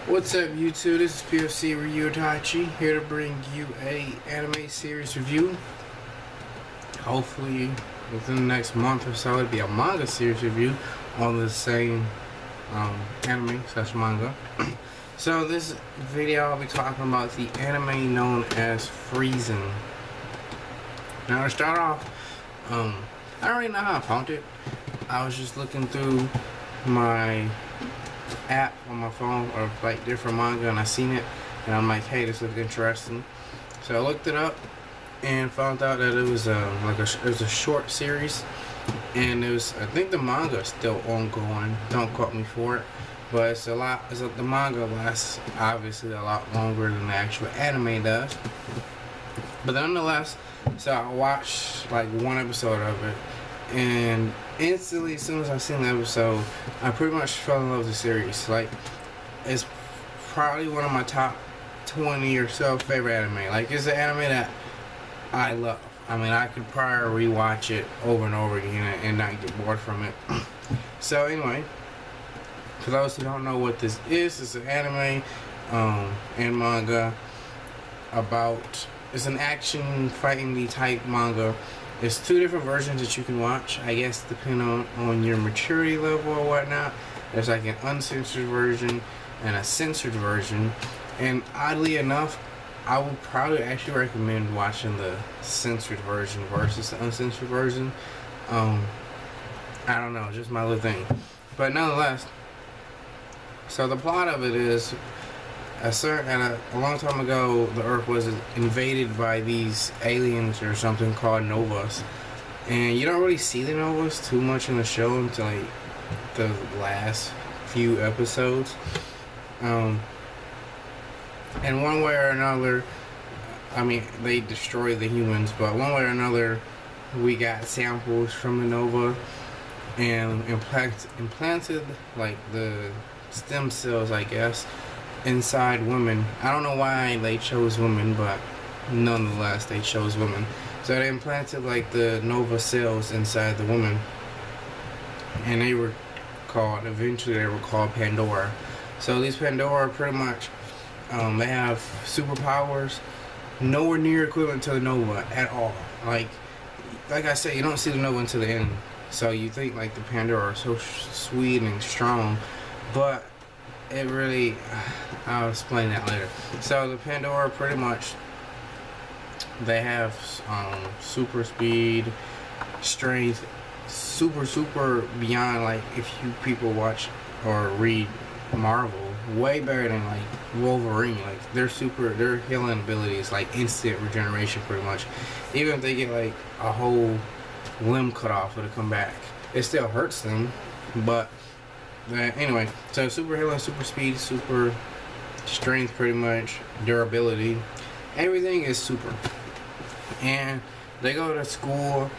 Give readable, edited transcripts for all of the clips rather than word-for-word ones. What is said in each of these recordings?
What's up YouTube, this is PFC Ryu Itachi, here to bring you a anime series review. Hopefully within the next month or so it'll be a manga series review on the same anime / manga. So this video I'll be talking about the anime known as Frieren. Now to start off, I don't really know how I found it. I was just looking through my app on my phone of like different manga and I seen it and I'm like, hey, this looks interesting. So I looked it up and found out that it was it was a short series, and it was, I think the manga is still ongoing. Don't quote me for it, but the manga lasts obviously a lot longer than the actual anime does. But nonetheless, so I watched like one episode of it, and instantly, as soon as I seen the episode, I pretty much fell in love with the series. Like, it's probably one of my top 20 or so favorite anime. Like, it's an anime that I love. I mean, I could probably rewatch it over and over again and not get bored from it. So anyway, for those who don't know what this is, it's an anime and manga about, it's an action fighting type manga. There's two different versions that you can watch, I guess, depending on your maturity level or whatnot. There's like an uncensored version and a censored version. And oddly enough, I would probably actually recommend watching the censored version versus the uncensored version. I don't know, just my little thing. But nonetheless, so the plot of it is, a long time ago, the Earth was invaded by these aliens or something called Novas, and you don't really see the Novas too much in the show until like the last few episodes. And one way or another, I mean, they destroy the humans, but one way or another, we got samples from the Nova and implanted like the stem cells, I guess, inside women. I don't know why they chose women, but nonetheless they chose women. So they implanted like the Nova cells inside the woman, and eventually they were called Pandora. So these Pandora pretty much, they have superpowers nowhere near equivalent to the Nova at all. Like I said, you don't see the Nova until the end. So you think like the Pandora are so sweet and strong, but it really, I'll explain that later. So the Pandora pretty much, they have super speed, strength, super beyond, like, if you people watch or read Marvel, way better than like Wolverine. Like their healing abilities, like instant regeneration pretty much. Even if they get like a whole limb cut off, it'll come back. It still hurts them, but anyway, so super healing, super speed, super strength, pretty much durability, everything is super. And they go to school,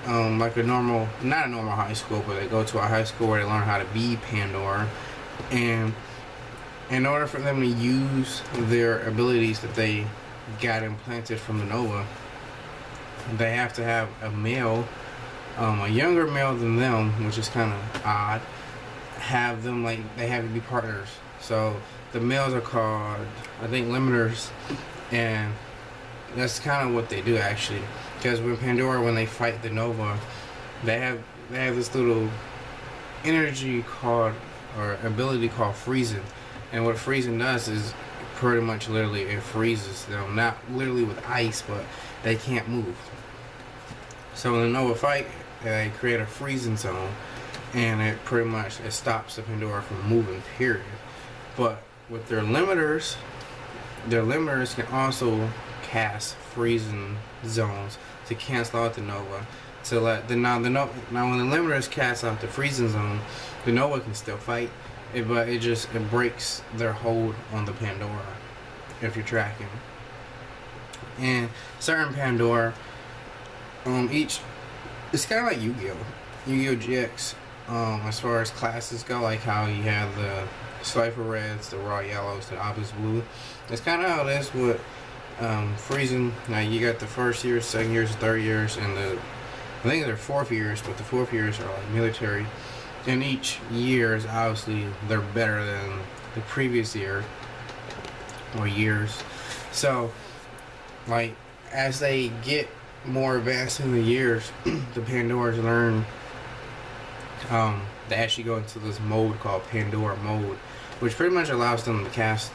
like a normal, not a normal high school, but they go to a high school where they learn how to be Pandora. And in order for them to use their abilities that they got implanted from the Nova, they have to have a male, a younger male than them, which is kind of odd. Have them, like, they have to be partners. So the males are called, I think, limiters, and that's kind of what they do actually. Because when Pandora, when they fight the Nova, they have this little energy called, or ability called Frieren. And what Frieren does is pretty much literally it freezes them, not literally with ice, but they can't move. So when the Nova fight, they create a freezing zone, and it pretty much, it stops the Pandora from moving, period. But with their limiters can also cast freezing zones to cancel out the Nova. To let now when the limiters cast out the freezing zone, the Nova can still fight, but it breaks their hold on the Pandora, if you're tracking. And certain Pandora, it's kind of like Yu-Gi-Oh! Yu-Gi-Oh! GX. As far as classes go, like how you have the Cipher Reds, the Raw Yellows, the Obvious Blue. It's kind of how it is with Frieren. Now you got the first years, second years, third years, and I think they're fourth years, but the fourth years are like military. And each year is obviously they're better than the previous year or years. So, like, as they get more advanced in the years, the Pandoras learn they actually go into this mode called Pandora mode, which pretty much allows them to cast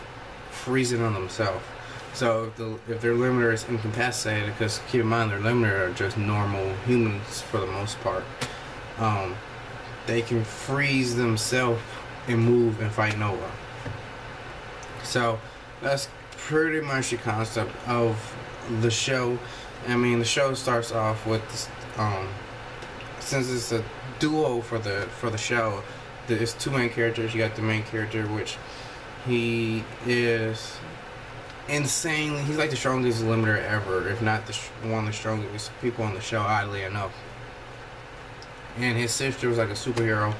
freezing on themselves. So if their limiter is incapacitated, because keep in mind their limiter are just normal humans for the most part, they can freeze themselves and move and fight Nova. So that's pretty much the concept of the show. I mean, the show starts off with this, since it's a duo for the show, there's two main characters. You got the main character, which he is insanely, he's like the strongest limiter ever, if not one of the strongest people on the show, oddly enough. And his sister was like a superhero.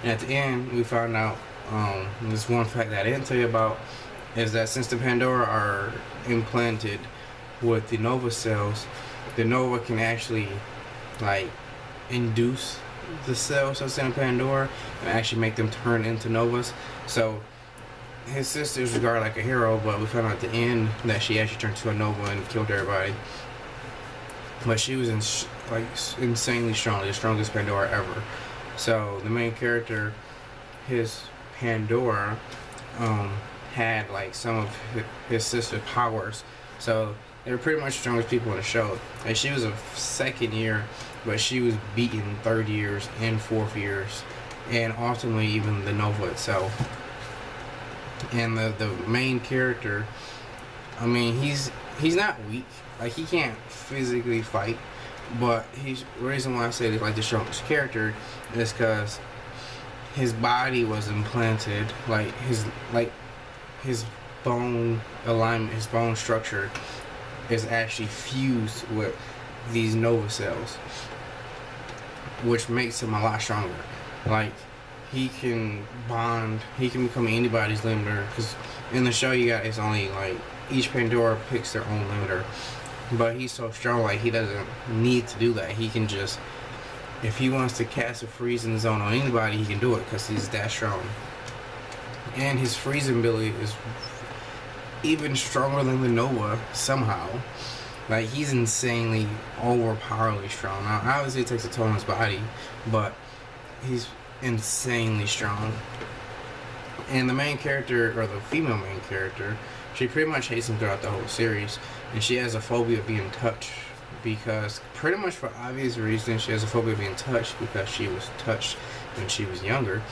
And at the end, we found out, this one fact that I didn't tell you about, is that since the Pandora are implanted with the Nova cells, the Nova can actually, like, induce the cells that's in Pandora and actually make them turn into Novas. So his sister's regarded like a hero, but we found out at the end that she actually turned to a Nova and killed everybody. But she was insanely strong, the strongest Pandora ever. So the main character, his Pandora, had like some of his sister's powers. So they were pretty much the strongest people in the show. And she was a second year, but she was beating third years and fourth years, and ultimately even the Nova itself. And the main character, I mean, he's not weak. Like, he can't physically fight, but the reason why I say he's like the strongest character is because his body was implanted, like his bone alignment, his bone structure is actually fused with these Nova cells, which makes him a lot stronger. Like, he can bond, he can become anybody's limiter, because in the show it's only like each Pandora picks their own limiter, but he's so strong, like, he doesn't need to do that. He can just, if he wants to cast a freezing zone on anybody, he can do it because he's that strong. And his freezing ability is even stronger than the Nova somehow. Like, he's insanely overpoweringly strong. Now, obviously it takes a toll on his body, but he's insanely strong. And the main character, or the female main character, she pretty much hates him throughout the whole series, and she has a phobia of being touched, because pretty much for obvious reasons, she has a phobia of being touched because she was touched when she was younger.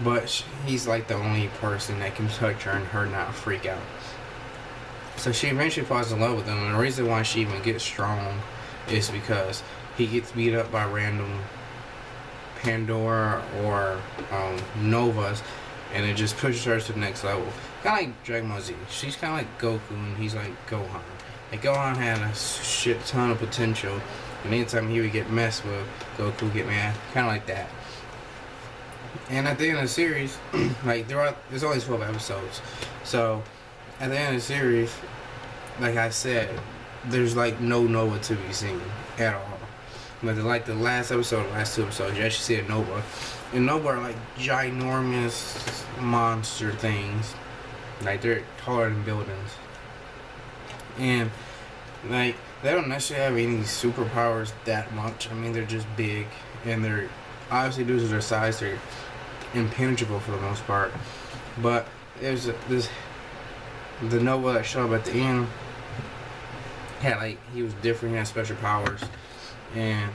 But he's like the only person that can touch her and her not freak out. So she eventually falls in love with him, and the reason why she even gets strong is because he gets beat up by random Pandora or Novas, and it just pushes her to the next level. Kind of like Dragon Ball Z. She's kind of like Goku, and he's like Gohan. Like, Gohan had a shit ton of potential, and anytime he would get messed with, Goku would get mad. Kind of like that. And at the end of the series, like, there's only 12 episodes. So, at the end of the series, like I said, there's like no Nova to be seen at all. But like the last episode, last two episodes, you actually see a Nova. And Nova are like ginormous monster things. Like, they're taller than buildings. And like, they don't necessarily have any superpowers that much. I mean, they're just big, and they're obviously, due to their size, they're impenetrable for the most part. But there's the Nova that showed up at the end had, like, he was different, he had special powers. And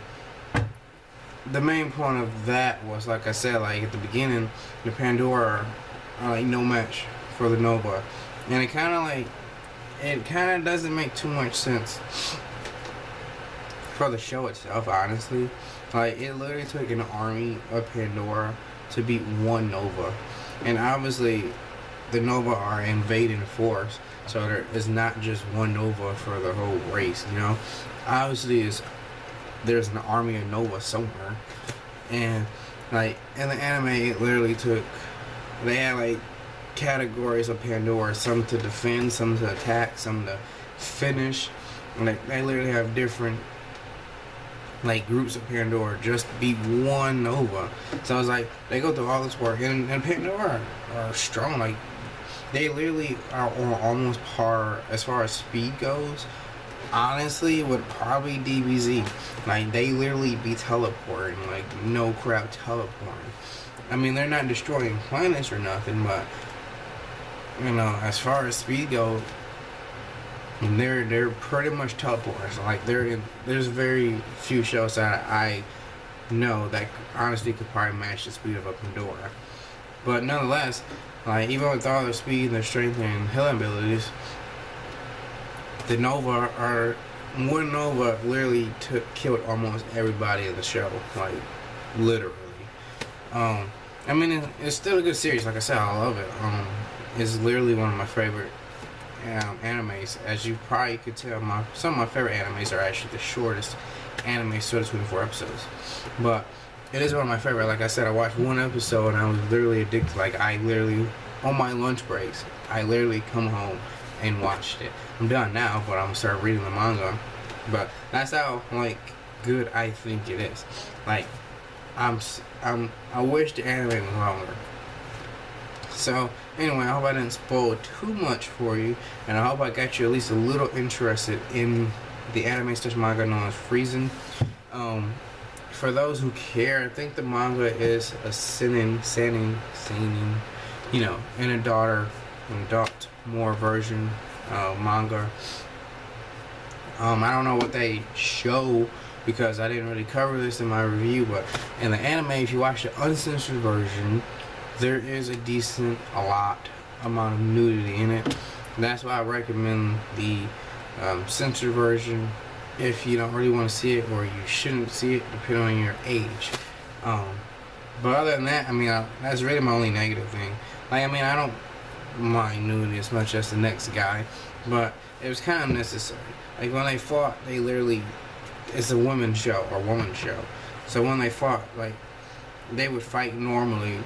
the main point of that was, like I said, like at the beginning, the Pandora are like no match for the Nova. And it kind of doesn't make too much sense for the show itself, honestly. Like, it literally took an army of Pandora to beat one Nova. And obviously, the Nova are invading force, so there is not just one Nova for the whole race, you know? Obviously, there's an army of Nova somewhere. And, like, in the anime, it literally took, they had, like, categories of Pandora, some to defend, some to attack, some to finish. Like, they literally have different like groups of Pandora just beat one Nova. So I was like, they go through all this work, and Pandora are strong. Like, they literally are on almost par as far as speed goes. Honestly, with probably DBZ. Like, they literally be teleporting, like no crap teleporting. I mean, they're not destroying planets or nothing, but you know, as far as speed goes, they're pretty much teleporters. Like, there's very few shows that I know that honestly could probably match the speed of a Pandora. But nonetheless, like, even with all their speed and their strength and healing abilities, the Nova are one Nova literally killed almost everybody in the show, like literally. I mean, it's still a good series. Like I said, I love it. It's literally one of my favorite animes. As you probably could tell, some of my favorite animes are actually the shortest anime, so 24 episodes. But it is one of my favorite. Like I said, I watched one episode and I was literally addicted. Like, I literally, on my lunch breaks, I literally come home and watched it. I'm done now, but I'm gonna start reading the manga. But that's how, like, good I think it is. Like, I wish the anime was longer. So anyway, I hope I didn't spoil too much for you, and I hope I got you at least a little interested in the anime / manga known as Frieren. For those who care, I think the manga is a seinen, you know, an adult more version manga. I don't know what they show because I didn't really cover this in my review, but in the anime, if you watch the uncensored version, there is a lot amount of nudity in it. And that's why I recommend the censored version if you don't really want to see it, or you shouldn't see it depending on your age. But other than that, I mean, that's really my only negative thing. Like, I mean, I don't mind nudity as much as the next guy, but it was kind of necessary. Like, when they fought, they literally, it's a women's show or woman's show. So when they fought, like, they would fight normally,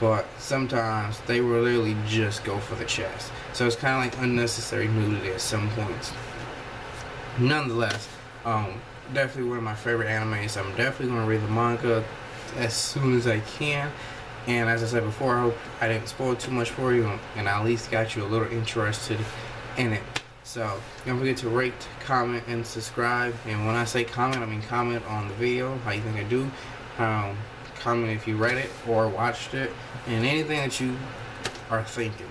but sometimes they would literally just go for the chest. So it's kind of like unnecessary nudity at some points. Nonetheless, definitely one of my favorite animes. I'm definitely going to read the manga as soon as I can. And as I said before, I hope I didn't spoil too much for you, and I at least got you a little interested in it. So don't forget to rate, comment, and subscribe. And when I say comment, I mean comment on the video, how you think I do. Comment if you read it or watched it, and anything that you are thinking.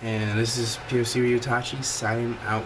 And this is PFC Ryutachi signing out.